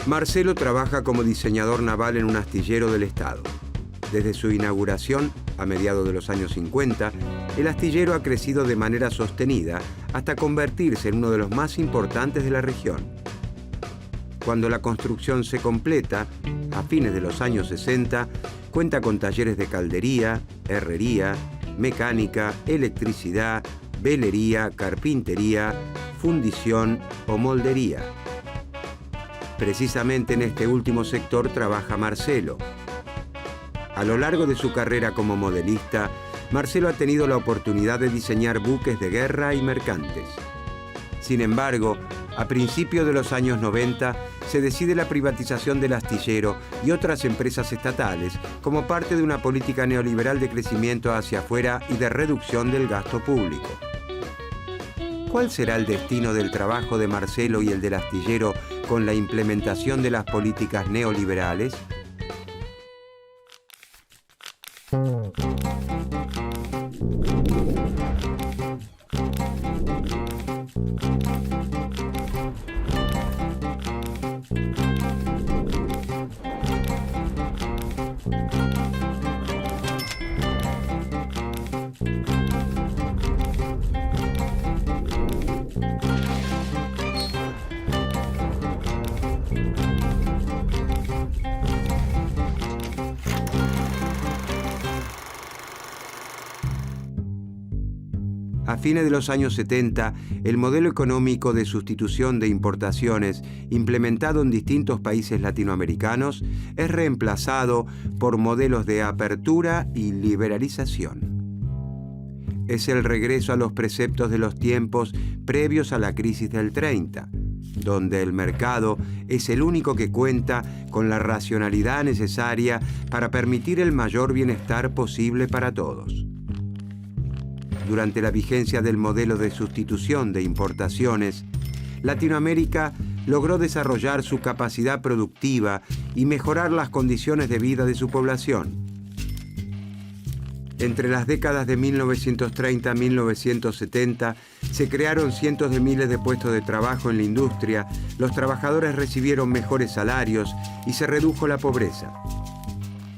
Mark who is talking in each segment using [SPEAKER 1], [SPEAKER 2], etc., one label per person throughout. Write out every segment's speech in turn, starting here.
[SPEAKER 1] Marcelo trabaja como diseñador naval en un astillero del Estado. Desde su inauguración, a mediados de los años 50, el astillero ha crecido de manera sostenida hasta convertirse en uno de los más importantes de la región. Cuando la construcción se completa, a fines de los años 60, cuenta con talleres de caldería, herrería, mecánica, electricidad, velería, carpintería, fundición o moldería. Precisamente en este último sector trabaja Marcelo. A lo largo de su carrera como modelista, Marcelo ha tenido la oportunidad de diseñar buques de guerra y mercantes. Sin embargo, a principios de los años 90 se decide la privatización del astillero y otras empresas estatales como parte de una política neoliberal de crecimiento hacia afuera y de reducción del gasto público. ¿Cuál será el destino del trabajo de Marcelo y el del astillero con la implementación de las políticas neoliberales? A fines de los años 70, el modelo económico de sustitución de importaciones implementado en distintos países latinoamericanos es reemplazado por modelos de apertura y liberalización. Es el regreso a los preceptos de los tiempos previos a la crisis del 30, donde el mercado es el único que cuenta con la racionalidad necesaria para permitir el mayor bienestar posible para todos. Durante la vigencia del modelo de sustitución de importaciones, Latinoamérica logró desarrollar su capacidad productiva y mejorar las condiciones de vida de su población. Entre las décadas de 1930 a 1970 se crearon cientos de miles de puestos de trabajo en la industria, los trabajadores recibieron mejores salarios y se redujo la pobreza.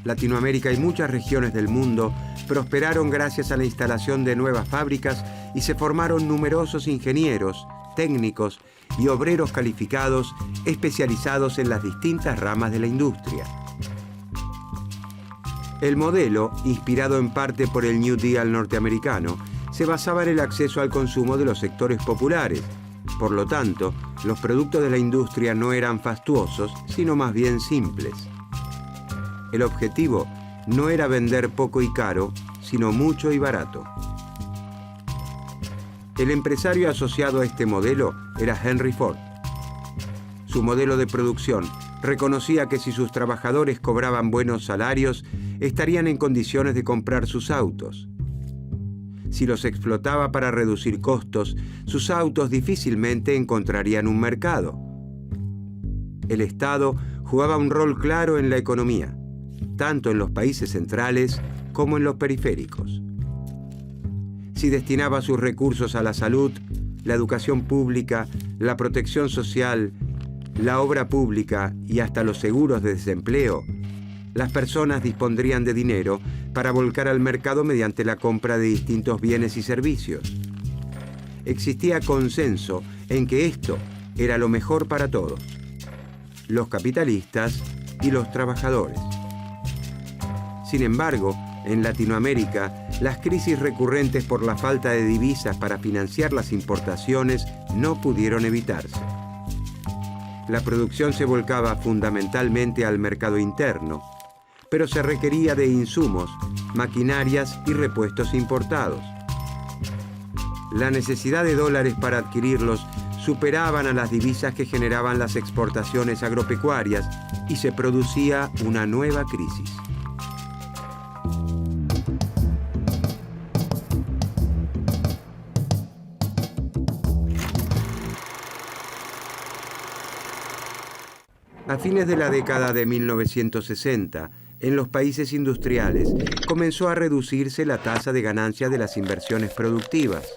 [SPEAKER 1] Latinoamérica y muchas regiones del mundo prosperaron gracias a la instalación de nuevas fábricas y se formaron numerosos ingenieros, técnicos y obreros calificados especializados en las distintas ramas de la industria. El modelo, inspirado en parte por el New Deal norteamericano, se basaba en el acceso al consumo de los sectores populares. Por lo tanto, los productos de la industria no eran fastuosos, sino más bien simples. El objetivo no era vender poco y caro, sino mucho y barato. El empresario asociado a este modelo era Henry Ford. Su modelo de producción reconocía que si sus trabajadores cobraban buenos salarios, estarían en condiciones de comprar sus autos. Si los explotaba para reducir costos, sus autos difícilmente encontrarían un mercado. El Estado jugaba un rol claro en la economía, tanto en los países centrales como en los periféricos. Si destinaba sus recursos a la salud, la educación pública, la protección social, la obra pública y hasta los seguros de desempleo, las personas dispondrían de dinero para volcar al mercado mediante la compra de distintos bienes y servicios. Existía consenso en que esto era lo mejor para todos, los capitalistas y los trabajadores. Sin embargo, en Latinoamérica, las crisis recurrentes por la falta de divisas para financiar las importaciones no pudieron evitarse. La producción se volcaba fundamentalmente al mercado interno, pero se requería de insumos, maquinarias y repuestos importados. La necesidad de dólares para adquirirlos superaban a las divisas que generaban las exportaciones agropecuarias y se producía una nueva crisis. A fines de la década de 1960, en los países industriales, comenzó a reducirse la tasa de ganancia de las inversiones productivas.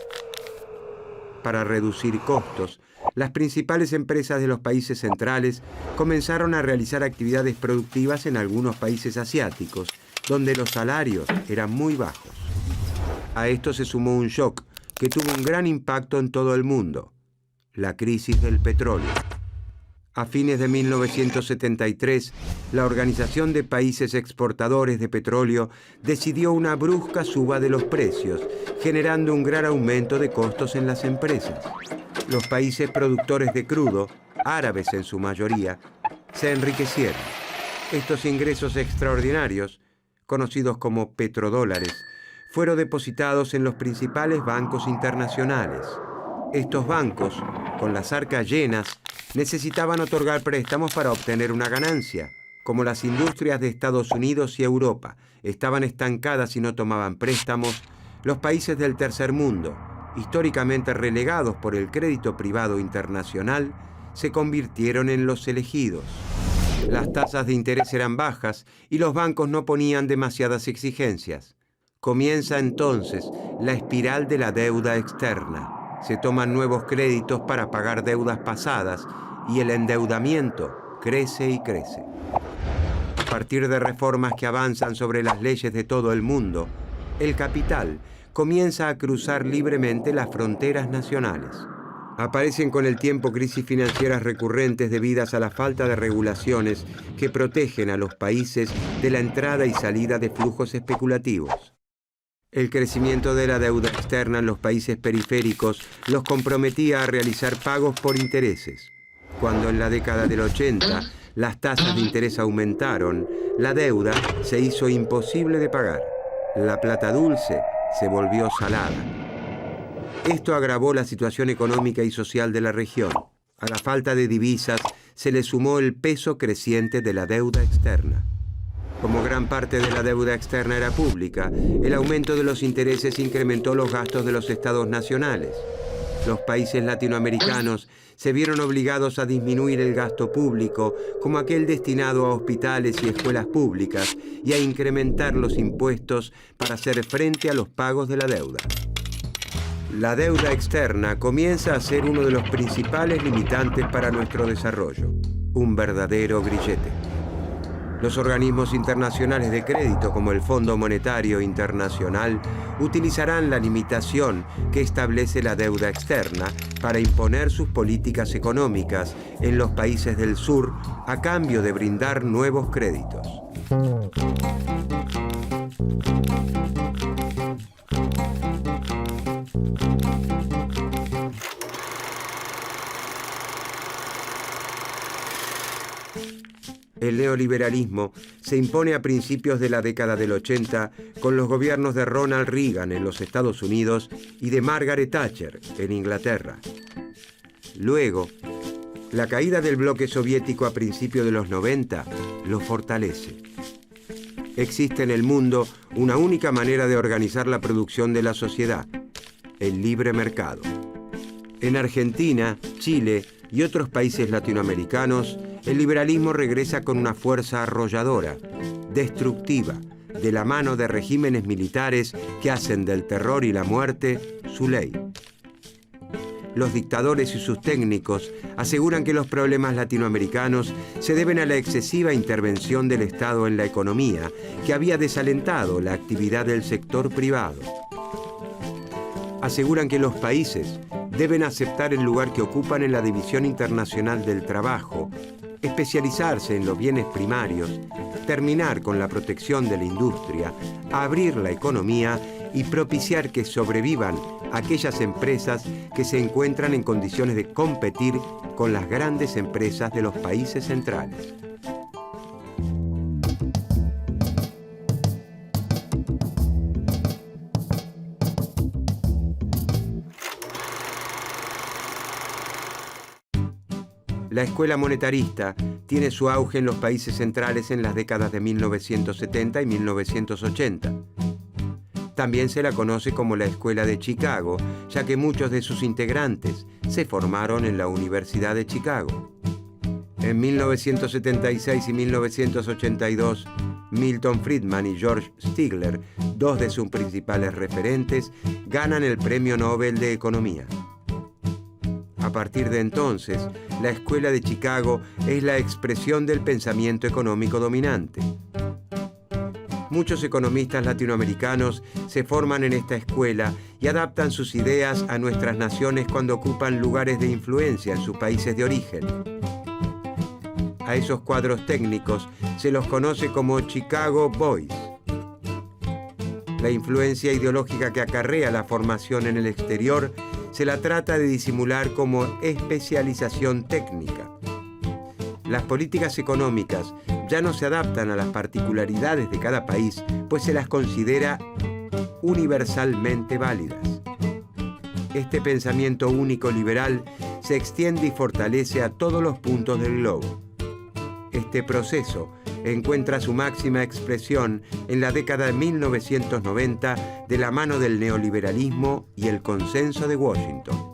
[SPEAKER 1] Para reducir costos, las principales empresas de los países centrales comenzaron a realizar actividades productivas en algunos países asiáticos, donde los salarios eran muy bajos. A esto se sumó un shock que tuvo un gran impacto en todo el mundo: la crisis del petróleo. A fines de 1973, la Organización de Países Exportadores de Petróleo decidió una brusca suba de los precios, generando un gran aumento de costos en las empresas. Los países productores de crudo, árabes en su mayoría, se enriquecieron. Estos ingresos extraordinarios, conocidos como petrodólares, fueron depositados en los principales bancos internacionales. Estos bancos, con las arcas llenas, necesitaban otorgar préstamos para obtener una ganancia. Como las industrias de Estados Unidos y Europa estaban estancadas y no tomaban préstamos, los países del tercer mundo, históricamente relegados por el crédito privado internacional, se convirtieron en los elegidos. Las tasas de interés eran bajas y los bancos no ponían demasiadas exigencias. Comienza entonces la espiral de la deuda externa. Se toman nuevos créditos para pagar deudas pasadas y el endeudamiento crece y crece. A partir de reformas que avanzan sobre las leyes de todo el mundo, el capital comienza a cruzar libremente las fronteras nacionales. Aparecen con el tiempo crisis financieras recurrentes debidas a la falta de regulaciones que protegen a los países de la entrada y salida de flujos especulativos. El crecimiento de la deuda externa en los países periféricos los comprometía a realizar pagos por intereses. Cuando en la década del 80 las tasas de interés aumentaron, la deuda se hizo imposible de pagar. La plata dulce se volvió salada. Esto agravó la situación económica y social de la región. A la falta de divisas se le sumó el peso creciente de la deuda externa. Como gran parte de la deuda externa era pública, el aumento de los intereses incrementó los gastos de los estados nacionales. Los países latinoamericanos se vieron obligados a disminuir el gasto público, como aquel destinado a hospitales y escuelas públicas, y a incrementar los impuestos para hacer frente a los pagos de la deuda. La deuda externa comienza a ser uno de los principales limitantes para nuestro desarrollo, un verdadero grillete. Los organismos internacionales de crédito, como el Fondo Monetario Internacional, utilizarán la limitación que establece la deuda externa para imponer sus políticas económicas en los países del sur a cambio de brindar nuevos créditos. El neoliberalismo se impone a principios de la década del 80 con los gobiernos de Ronald Reagan en los Estados Unidos y de Margaret Thatcher en Inglaterra. Luego, la caída del bloque soviético a principios de los 90 lo fortalece. Existe en el mundo una única manera de organizar la producción de la sociedad: el libre mercado. En Argentina, Chile y otros países latinoamericanos, el liberalismo regresa con una fuerza arrolladora, destructiva, de la mano de regímenes militares que hacen del terror y la muerte su ley. Los dictadores y sus técnicos aseguran que los problemas latinoamericanos se deben a la excesiva intervención del Estado en la economía, que había desalentado la actividad del sector privado. Aseguran que los países deben aceptar el lugar que ocupan en la División Internacional del Trabajo, especializarse en los bienes primarios, terminar con la protección de la industria, abrir la economía y propiciar que sobrevivan aquellas empresas que se encuentran en condiciones de competir con las grandes empresas de los países centrales. La escuela monetarista tiene su auge en los países centrales en las décadas de 1970 y 1980. También se la conoce como la Escuela de Chicago, ya que muchos de sus integrantes se formaron en la Universidad de Chicago. En 1976 y 1982, Milton Friedman y George Stigler, dos de sus principales referentes, ganan el Premio Nobel de Economía. A A partir de entonces, la Escuela de Chicago es la expresión del pensamiento económico dominante. Muchos economistas latinoamericanos se forman en esta escuela y adaptan sus ideas a nuestras naciones cuando ocupan lugares de influencia en sus países de origen. A esos cuadros técnicos se los conoce como Chicago Boys. La influencia ideológica que acarrea la formación en el exterior se la trata de disimular como especialización técnica. Las políticas económicas ya no se adaptan a las particularidades de cada país, pues se las considera universalmente válidas. Este pensamiento único liberal se extiende y fortalece a todos los puntos del globo. Este proceso encuentra su máxima expresión en la década de 1990 de la mano del neoliberalismo y el consenso de Washington.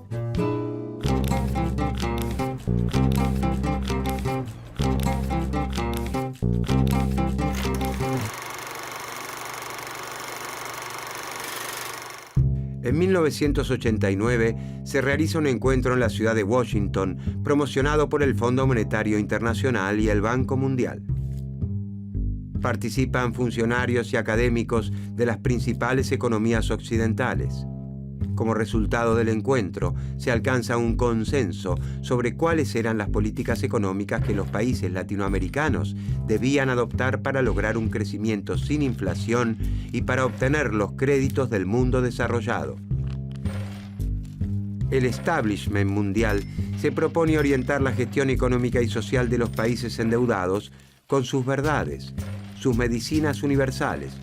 [SPEAKER 1] En 1989 se realiza un encuentro en la ciudad de Washington promocionado por el Fondo Monetario Internacional y el Banco Mundial. Participan funcionarios y académicos de las principales economías occidentales. Como resultado del encuentro, se alcanza un consenso sobre cuáles eran las políticas económicas que los países latinoamericanos debían adoptar para lograr un crecimiento sin inflación y para obtener los créditos del mundo desarrollado. El establishment mundial se propone orientar la gestión económica y social de los países endeudados con sus verdades, sus medicinas universales,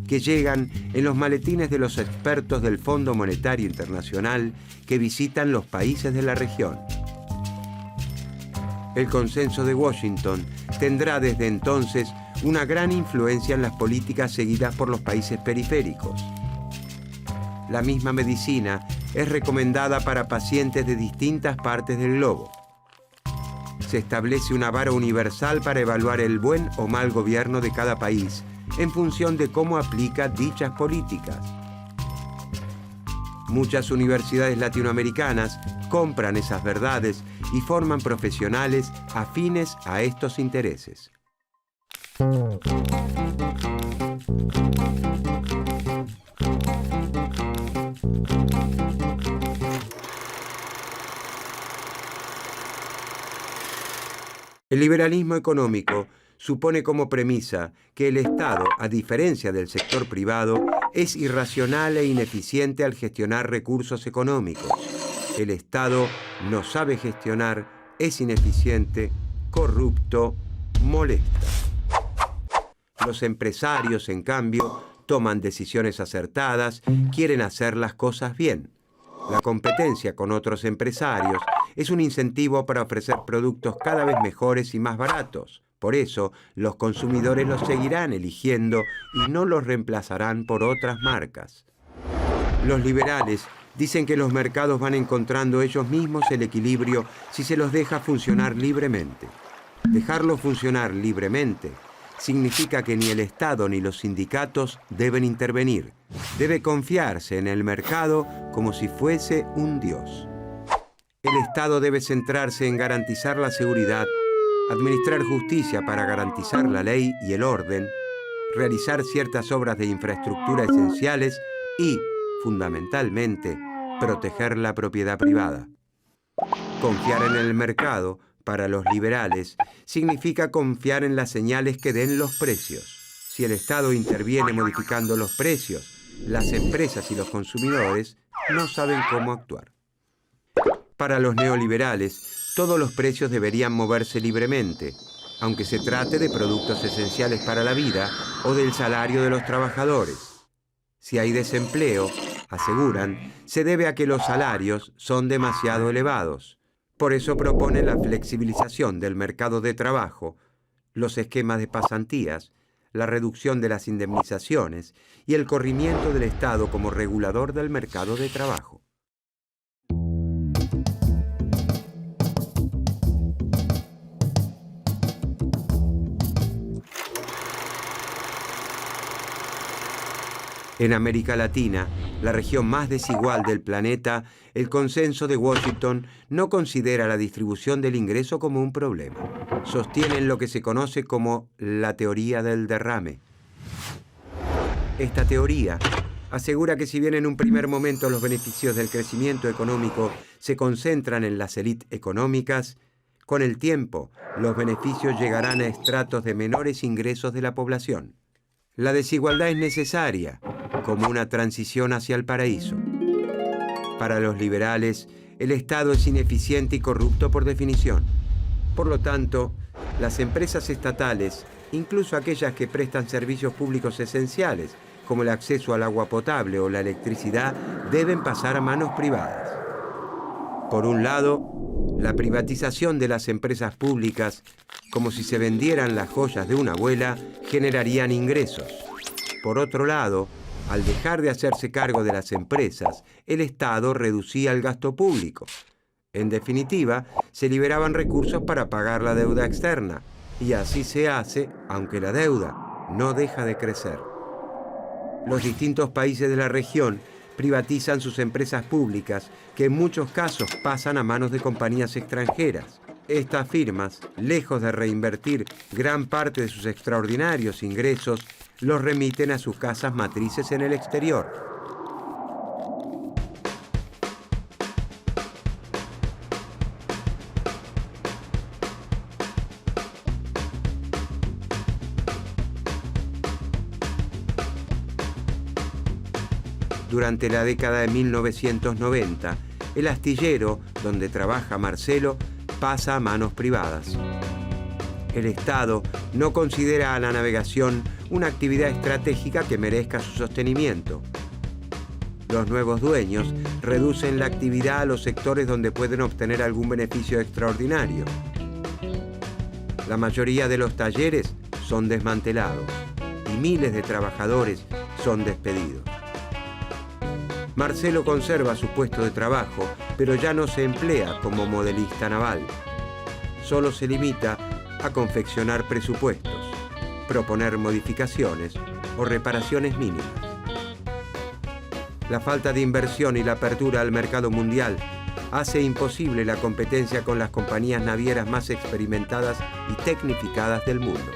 [SPEAKER 1] que llegan en los maletines de los expertos del Fondo Monetario Internacional que visitan los países de la región. El consenso de Washington tendrá desde entonces una gran influencia en las políticas seguidas por los países periféricos. La misma medicina es recomendada para pacientes de distintas partes del globo. Se establece una vara universal para evaluar el buen o mal gobierno de cada país en función de cómo aplica dichas políticas. Muchas universidades latinoamericanas compran esas verdades y forman profesionales afines a estos intereses. El liberalismo económico supone como premisa que el Estado, a diferencia del sector privado, es irracional e ineficiente al gestionar recursos económicos. El Estado no sabe gestionar, es ineficiente, corrupto, molesta. Los empresarios, en cambio, toman decisiones acertadas, quieren hacer las cosas bien. La competencia con otros empresarios es un incentivo para ofrecer productos cada vez mejores y más baratos. Por eso, los consumidores los seguirán eligiendo y no los reemplazarán por otras marcas. Los liberales dicen que los mercados van encontrando ellos mismos el equilibrio si se los deja funcionar libremente. Dejarlos funcionar libremente significa que ni el Estado ni los sindicatos deben intervenir. Debe confiarse en el mercado como si fuese un dios. El Estado debe centrarse en garantizar la seguridad, administrar justicia para garantizar la ley y el orden, realizar ciertas obras de infraestructura esenciales y, fundamentalmente, proteger la propiedad privada. Confiar en el mercado, para los liberales, significa confiar en las señales que den los precios. Si el Estado interviene modificando los precios, las empresas y los consumidores no saben cómo actuar. Para los neoliberales, todos los precios deberían moverse libremente, aunque se trate de productos esenciales para la vida o del salario de los trabajadores. Si hay desempleo, aseguran, se debe a que los salarios son demasiado elevados. Por eso propone la flexibilización del mercado de trabajo, los esquemas de pasantías, la reducción de las indemnizaciones y el corrimiento del Estado como regulador del mercado de trabajo. En América Latina, la región más desigual del planeta, el Consenso de Washington no considera la distribución del ingreso como un problema. Sostienen lo que se conoce como la teoría del derrame. Esta teoría asegura que si bien en un primer momento los beneficios del crecimiento económico se concentran en las élites económicas, con el tiempo los beneficios llegarán a estratos de menores ingresos de la población. La desigualdad es necesaria como una transición hacia el paraíso. Para los liberales, el Estado es ineficiente y corrupto por definición. Por lo tanto, las empresas estatales, incluso aquellas que prestan servicios públicos esenciales, como el acceso al agua potable o la electricidad, deben pasar a manos privadas. Por un lado, la privatización de las empresas públicas, como si se vendieran las joyas de una abuela, generarían ingresos. Por otro lado, al dejar de hacerse cargo de las empresas, el Estado reducía el gasto público. En definitiva, se liberaban recursos para pagar la deuda externa, y así se hace, aunque la deuda no deja de crecer. Los distintos países de la región privatizan sus empresas públicas, que en muchos casos pasan a manos de compañías extranjeras. Estas firmas, lejos de reinvertir gran parte de sus extraordinarios ingresos, los remiten a sus casas matrices en el exterior. Durante la década de 1990, el astillero donde trabaja Marcelo pasa a manos privadas. El Estado no considera a la navegación una actividad estratégica que merezca su sostenimiento. Los nuevos dueños reducen la actividad a los sectores donde pueden obtener algún beneficio extraordinario. La mayoría de los talleres son desmantelados y miles de trabajadores son despedidos. Marcelo conserva su puesto de trabajo, pero ya no se emplea como modelista naval. Solo se limita a confeccionar presupuestos, proponer modificaciones o reparaciones mínimas. La falta de inversión y la apertura al mercado mundial hace imposible la competencia con las compañías navieras más experimentadas y tecnificadas del mundo.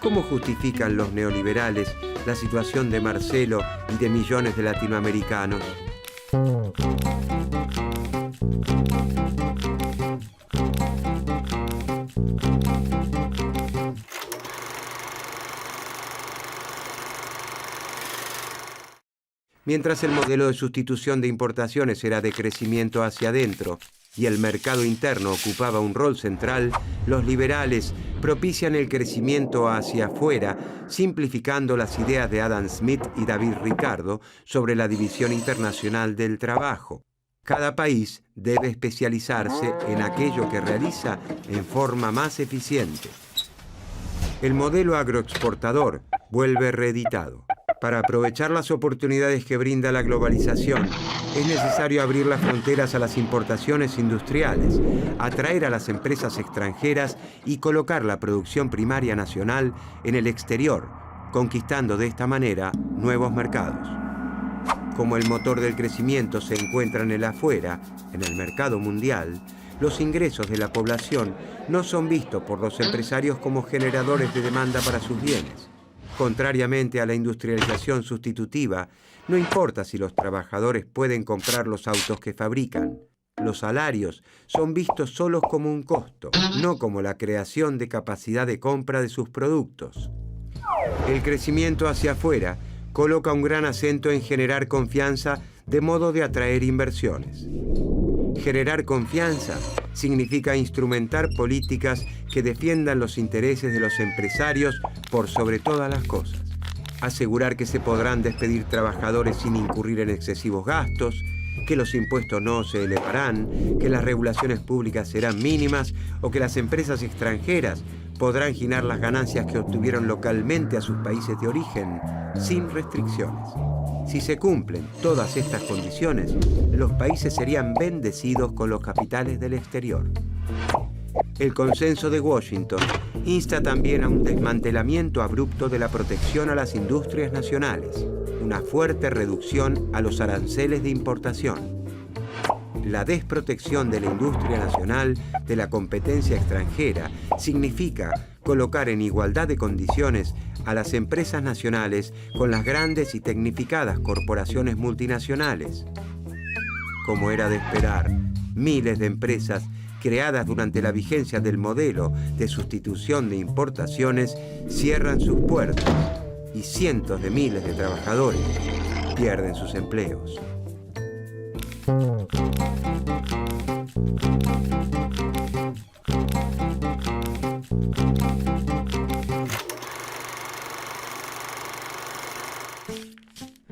[SPEAKER 1] ¿Cómo justifican los neoliberales la situación de Marcelo y de millones de latinoamericanos? Mientras el modelo de sustitución de importaciones era de crecimiento hacia adentro y el mercado interno ocupaba un rol central, los liberales propician el crecimiento hacia afuera, simplificando las ideas de Adam Smith y David Ricardo sobre la división internacional del trabajo. Cada país debe especializarse en aquello que realiza en forma más eficiente. El modelo agroexportador vuelve reeditado. Para aprovechar las oportunidades que brinda la globalización, es necesario abrir las fronteras a las importaciones industriales, atraer a las empresas extranjeras y colocar la producción primaria nacional en el exterior, conquistando de esta manera nuevos mercados. Como el motor del crecimiento se encuentra en el afuera, en el mercado mundial, los ingresos de la población no son vistos por los empresarios como generadores de demanda para sus bienes. Contrariamente a la industrialización sustitutiva, no importa si los trabajadores pueden comprar los autos que fabrican. Los salarios son vistos solos como un costo, no como la creación de capacidad de compra de sus productos. El crecimiento hacia afuera coloca un gran acento en generar confianza de modo de atraer inversiones. Generar confianza significa instrumentar políticas que defiendan los intereses de los empresarios por sobre todas las cosas. Asegurar que se podrán despedir trabajadores sin incurrir en excesivos gastos, que los impuestos no se elevarán, que las regulaciones públicas serán mínimas o que las empresas extranjeras podrán girar las ganancias que obtuvieron localmente a sus países de origen sin restricciones. Si se cumplen todas estas condiciones, los países serían bendecidos con los capitales del exterior. El Consenso de Washington insta también a un desmantelamiento abrupto de la protección a las industrias nacionales. una fuerte reducción a los aranceles de importación. La desprotección de la industria nacional de la competencia extranjera significa colocar en igualdad de condiciones a las empresas nacionales con las grandes y tecnificadas corporaciones multinacionales. Como era de esperar, miles de empresas creadas durante la vigencia del modelo de sustitución de importaciones cierran sus puertas y cientos de miles de trabajadores pierden sus empleos.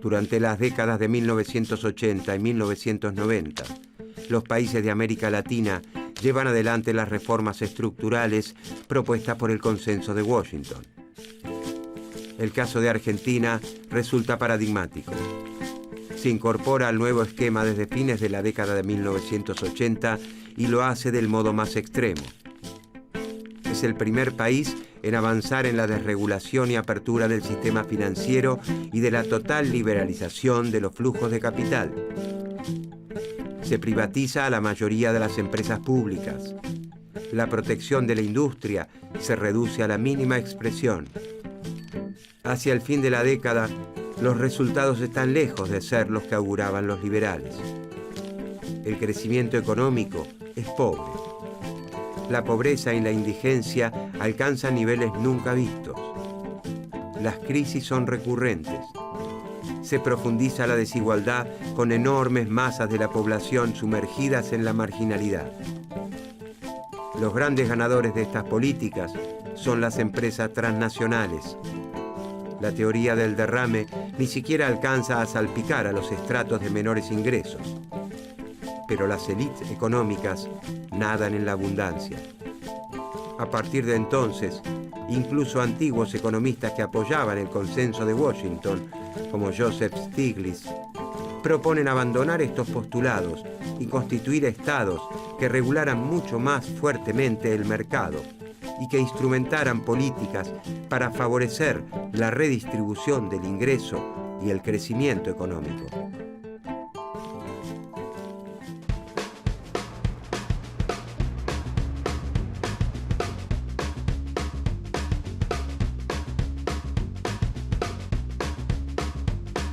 [SPEAKER 1] Durante las décadas de 1980 y 1990, los países de América Latina llevan adelante las reformas estructurales propuestas por el Consenso de Washington. El caso de Argentina resulta paradigmático. Se incorpora al nuevo esquema desde fines de la década de 1980 y lo hace del modo más extremo. Es el primer país en avanzar en la desregulación y apertura del sistema financiero y de la total liberalización de los flujos de capital. Se privatiza a la mayoría de las empresas públicas. La protección de la industria se reduce a la mínima expresión. Hacia el fin de la década, los resultados están lejos de ser los que auguraban los liberales. El crecimiento económico es pobre. La pobreza y la indigencia alcanzan niveles nunca vistos. Las crisis son recurrentes. Se profundiza la desigualdad con enormes masas de la población sumergidas en la marginalidad. Los grandes ganadores de estas políticas son las empresas transnacionales. La teoría del derrame ni siquiera alcanza a salpicar a los estratos de menores ingresos. Pero las élites económicas nadan en la abundancia. A partir de entonces, incluso antiguos economistas que apoyaban el Consenso de Washington, como Joseph Stiglitz, proponen abandonar estos postulados y constituir estados que regularan mucho más fuertemente el mercado y que instrumentaran políticas para favorecer la redistribución del ingreso y el crecimiento económico.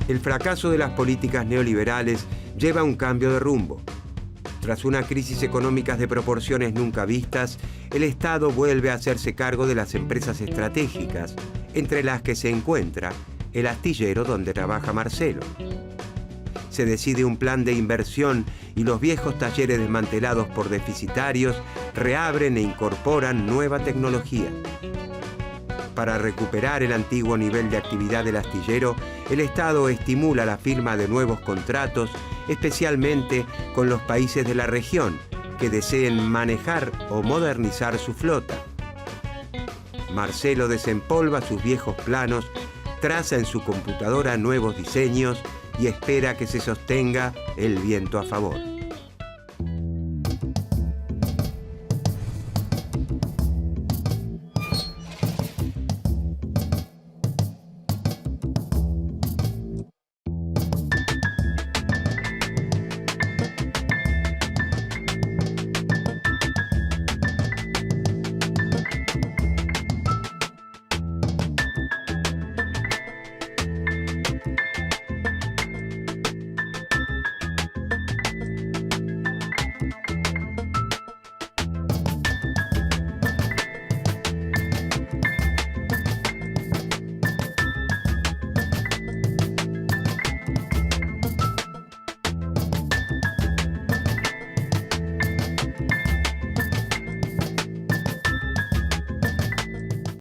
[SPEAKER 1] El fracaso de las políticas neoliberales lleva a un cambio de rumbo. Tras una crisis económica de proporciones nunca vistas, el Estado vuelve a hacerse cargo de las empresas estratégicas, entre las que se encuentra el astillero donde trabaja Marcelo. Se decide un plan de inversión y los viejos talleres desmantelados por deficitarios reabren e incorporan nueva tecnología. Para recuperar el antiguo nivel de actividad del astillero, el Estado estimula la firma de nuevos contratos, especialmente con los países de la región que deseen manejar o modernizar su flota. Marcelo desempolva sus viejos planos, traza en su computadora nuevos diseños y espera que se sostenga el viento a favor.